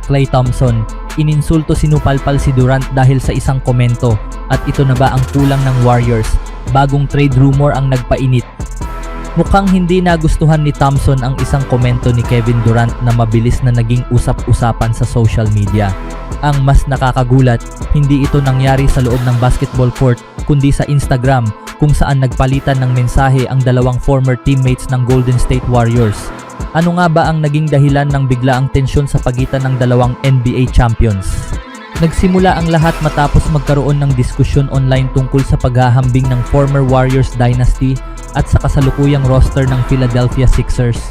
Klay Thompson, ininsulto sinupalpal si Durant dahil sa isang komento. At ito na ba ang kulang ng Warriors? Bagong trade rumor ang nagpainit. Mukhang hindi nagustuhan ni Thompson ang isang komento ni Kevin Durant na mabilis na naging usap-usapan sa social media. Ang mas nakakagulat, hindi ito nangyari sa loob ng basketball court kundi sa Instagram kung saan nagpalitan ng mensahe ang dalawang former teammates ng Golden State Warriors. Ano nga ba ang naging dahilan ng biglaang tensyon sa pagitan ng dalawang NBA champions? Nagsimula ang lahat matapos magkaroon ng diskusyon online tungkol sa paghahambing ng former Warriors dynasty at sa kasalukuyang roster ng Philadelphia Sixers.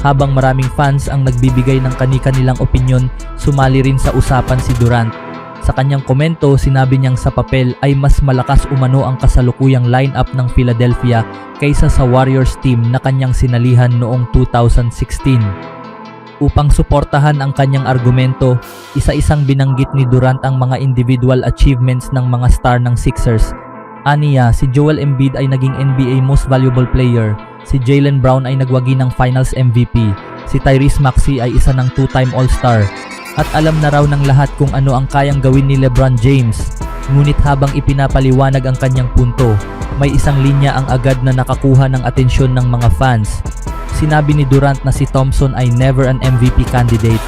Habang maraming fans ang nagbibigay ng kani-kanilang opinyon, sumali rin sa usapan si Durant. Sa kanyang komento, sinabi niyang sa papel ay mas malakas umano ang kasalukuyang lineup ng Philadelphia kaysa sa Warriors team na kanyang sinalihan noong 2016. Upang suportahan ang kanyang argumento, isa-isang binanggit ni Durant ang mga individual achievements ng mga star ng Sixers. Aniya, si Joel Embiid ay naging NBA Most Valuable Player, si Jaylen Brown ay nagwagi ng Finals MVP, si Tyrese Maxey ay isa ng two-time All-Star, at alam na raw ng lahat kung ano ang kayang gawin ni LeBron James. Ngunit habang ipinapaliwanag ang kanyang punto, may isang linya ang agad na nakakuha ng atensyon ng mga fans. Sinabi ni Durant na si Thompson ay never an MVP candidate.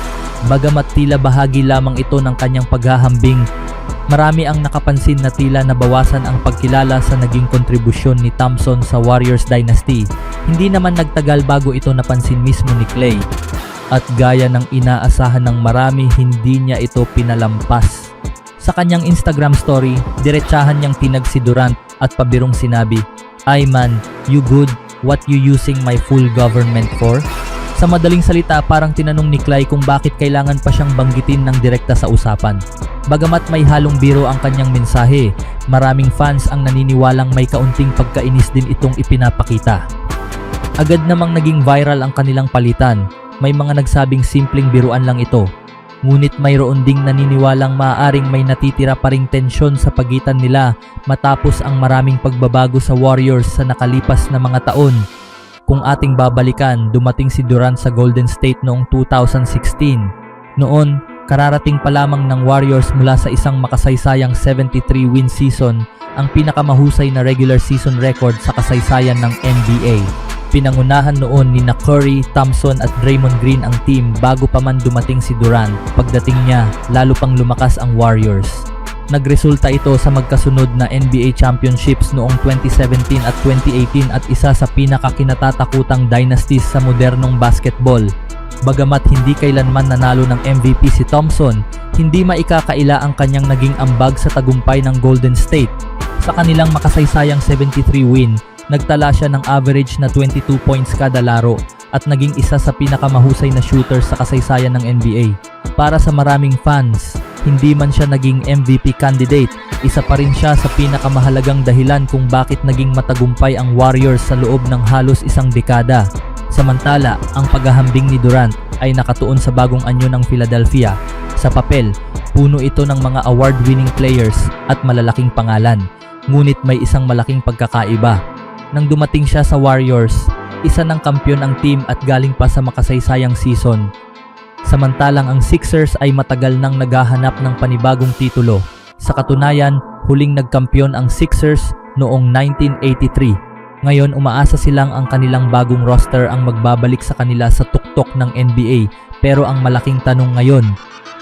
Bagamat tila bahagi lamang ito ng kanyang paghahambing, marami ang nakapansin na tila nabawasan ang pagkilala sa naging kontribusyon ni Thompson sa Warriors dynasty. Hindi naman nagtagal bago ito napansin mismo ni Klay. At gaya ng inaasahan ng marami, hindi niya ito pinalampas. Sa kanyang Instagram story, diretsahan niyang tinag si Durant at pabirong sinabi, "Ay man, you good? What you using my full government for?" Sa madaling salita, parang tinanong ni Klay kung bakit kailangan pa siyang banggitin ng direkta sa usapan. Bagamat may halong biro ang kanyang mensahe, maraming fans ang naniniwalang may kaunting pagkainis din itong ipinapakita. Agad namang naging viral ang kanilang palitan. May mga nagsabing simpleng biruan lang ito. Ngunit mayroon ding naniniwalang maaaring may natitira pa ring tensyon sa pagitan nila matapos ang maraming pagbabago sa Warriors sa nakalipas na mga taon. Kung ating babalikan, dumating si Durant sa Golden State noong 2016. Noon, kararating pa lamang ng Warriors mula sa isang makasaysayang 73-win season, ang pinakamahusay na regular season record sa kasaysayan ng NBA. Pinangunahan noon ni Curry, Thompson at Draymond Green ang team bago pa man dumating si Durant. Pagdating niya, lalo pang lumakas ang Warriors. Nagresulta ito sa magkasunod na NBA championships noong 2017 at 2018 at isa sa pinakakinatatakutang dynasties sa modernong basketball. Bagamat hindi kailanman nanalo ng MVP si Thompson, hindi maikakaila ang kanyang naging ambag sa tagumpay ng Golden State. Sa kanilang makasaysayang 73 win, nagtala siya ng average na 22 points kada laro at naging isa sa pinakamahusay na shooter sa kasaysayan ng NBA. Para sa maraming fans, hindi man siya naging MVP candidate, isa pa rin siya sa pinakamahalagang dahilan kung bakit naging matagumpay ang Warriors sa loob ng halos isang dekada. Samantala, ang paghahambing ni Durant ay nakatuon sa bagong anyo ng Philadelphia. Sa papel, puno ito ng mga award-winning players at malalaking pangalan. Ngunit may isang malaking pagkakaiba. Nang dumating siya sa Warriors, isa ng kampyon ang team at galing pa sa makasaysayang season. Samantalang ang Sixers ay matagal nang naghahanap ng panibagong titulo. Sa katunayan, huling nagkampiyon ang Sixers noong 1983. Ngayon umaasa silang ang kanilang bagong roster ang magbabalik sa kanila sa tuktok ng NBA. Pero ang malaking tanong ngayon,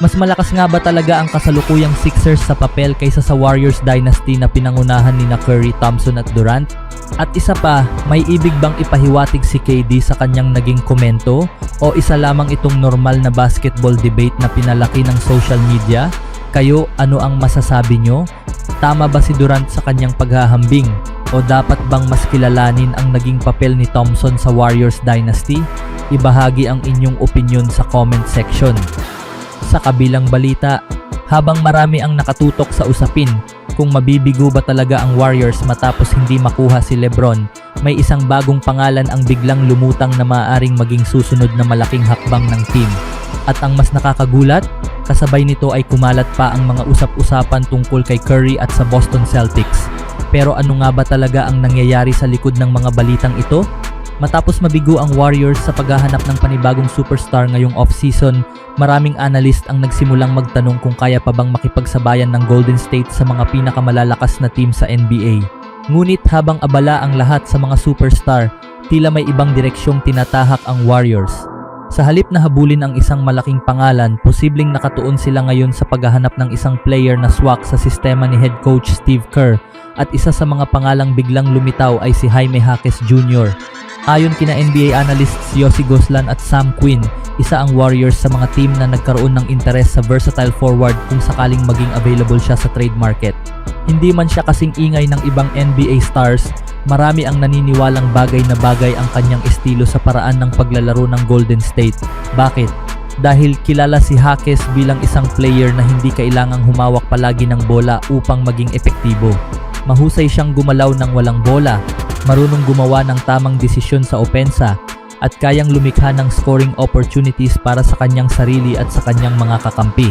mas malakas nga ba talaga ang kasalukuyang Sixers sa papel kaysa sa Warriors dynasty na pinangunahan ni Curry, Thompson at Durant? At isa pa, may ibig bang ipahiwatig si KD sa kanyang naging komento? O isa lamang itong normal na basketball debate na pinalaki ng social media? Kayo, ano ang masasabi nyo? Tama ba si Durant sa kanyang paghahambing? O dapat bang mas kilalanin ang naging papel ni Thompson sa Warriors dynasty? Ibahagi ang inyong opinion sa comment section. Sa kabilang balita, habang marami ang nakatutok sa usapin kung mabibigo ba talaga ang Warriors matapos hindi makuha si LeBron, may isang bagong pangalan ang biglang lumutang na maaaring maging susunod na malaking hakbang ng team. At ang mas nakakagulat, kasabay nito ay kumalat pa ang mga usap-usapan tungkol kay Curry at sa Boston Celtics. Pero ano nga ba talaga ang nangyayari sa likod ng mga balitang ito? Matapos mabigo ang Warriors sa paghahanap ng panibagong superstar ngayong off-season, maraming analyst ang nagsimulang magtanong kung kaya pa bang makipagsabayan ng Golden State sa mga pinakamalalakas na team sa NBA. Ngunit habang abala ang lahat sa mga superstar, tila may ibang direksyong tinatahak ang Warriors. Sa halip na habulin ang isang malaking pangalan, posibleng nakatuon sila ngayon sa paghahanap ng isang player na swak sa sistema ni head coach Steve Kerr, at isa sa mga pangalang biglang lumitaw ay si Jaime Jaquez Jr. Ayon kina NBA analysts Yossi Goslan at Sam Quinn, isa ang Warriors sa mga team na nagkaroon ng interes sa versatile forward kung sakaling maging available siya sa trade market. Hindi man siya kasing ingay ng ibang NBA stars, marami ang naniniwalang bagay na bagay ang kanyang estilo sa paraan ng paglalaro ng Golden State. Bakit? Dahil kilala si Jaquez bilang isang player na hindi kailangang humawak palagi ng bola upang maging epektibo. Mahusay siyang gumalaw ng walang bola, marunong gumawa ng tamang desisyon sa opensa, at kayang lumikha ng scoring opportunities para sa kanyang sarili at sa kanyang mga kakampi.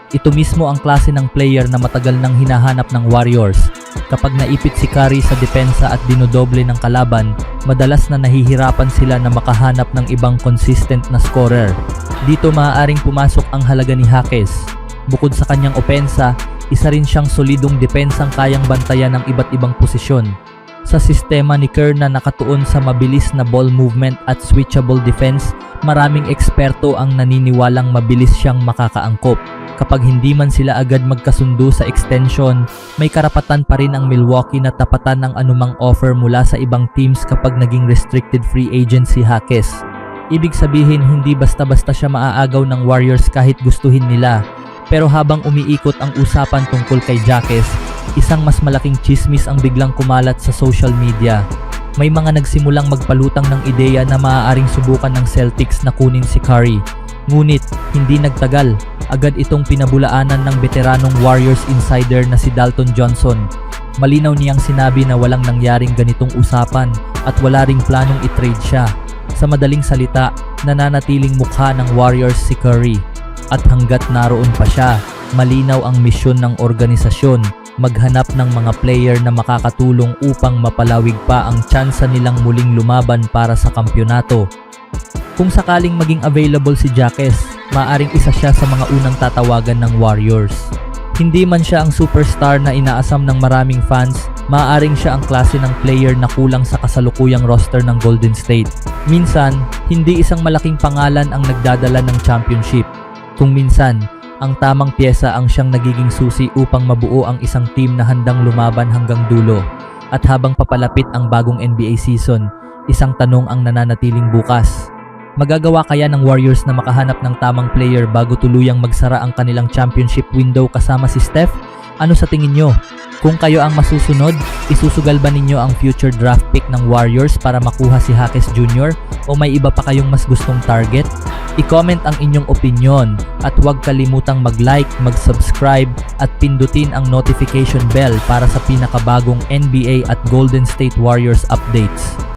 Ito mismo ang klase ng player na matagal nang hinahanap ng Warriors. Kapag naipit si Curry sa depensa at dinodoble ng kalaban, madalas na nahihirapan sila na makahanap ng ibang consistent na scorer. Dito maaaring pumasok ang halaga ni Jaquez. Bukod sa kanyang opensa, isa rin siyang solidong depensang kayang bantayan ng iba't ibang posisyon. Sa sistema ni Kerr na nakatuon sa mabilis na ball movement at switchable defense, maraming eksperto ang naniniwalang mabilis siyang makakaangkop. Kapag hindi man sila agad magkasundo sa extension, may karapatan pa rin ang Milwaukee na tapatan ng anumang offer mula sa ibang teams kapag naging restricted free agent si Jaquez. Ibig sabihin, hindi basta-basta siya maaagaw ng Warriors kahit gustuhin nila. Pero habang umiikot ang usapan tungkol kay Jaquez, isang mas malaking chismis ang biglang kumalat sa social media. May mga nagsimulang magpalutang ng ideya na maaaring subukan ng Celtics na kunin si Curry. Ngunit, hindi nagtagal, agad itong pinabulaanan ng veteranong Warriors insider na si Dalton Johnson. Malinaw niyang sinabi na walang nangyaring ganitong usapan at wala ring planong i-trade siya. Sa madaling salita, nananatiling mukha ng Warriors si Curry. At hanggat naroon pa siya, malinaw ang misyon ng organisasyon, maghanap ng mga player na makakatulong upang mapalawig pa ang tsansa nilang muling lumaban para sa kampyonato. Kung sakaling maging available si Jaquez, maaring isa siya sa mga unang tatawagan ng Warriors. Hindi man siya ang superstar na inaasam ng maraming fans, maaaring siya ang klase ng player na kulang sa kasalukuyang roster ng Golden State. Minsan, hindi isang malaking pangalan ang nagdadala ng championship. Kung minsan, ang tamang pyesa ang siyang nagiging susi upang mabuo ang isang team na handang lumaban hanggang dulo. At habang papalapit ang bagong NBA season, isang tanong ang nananatiling bukas. Magagawa kaya ng Warriors na makahanap ng tamang player bago tuluyang magsara ang kanilang championship window kasama si Steph? Ano sa tingin nyo? Kung kayo ang masusunod, isusugal ba ninyo ang future draft pick ng Warriors para makuha si Jaquez Jr. o may iba pa kayong mas gustong target? I-comment ang inyong opinion at huwag kalimutang mag-like, mag-subscribe at pindutin ang notification bell para sa pinakabagong NBA at Golden State Warriors updates.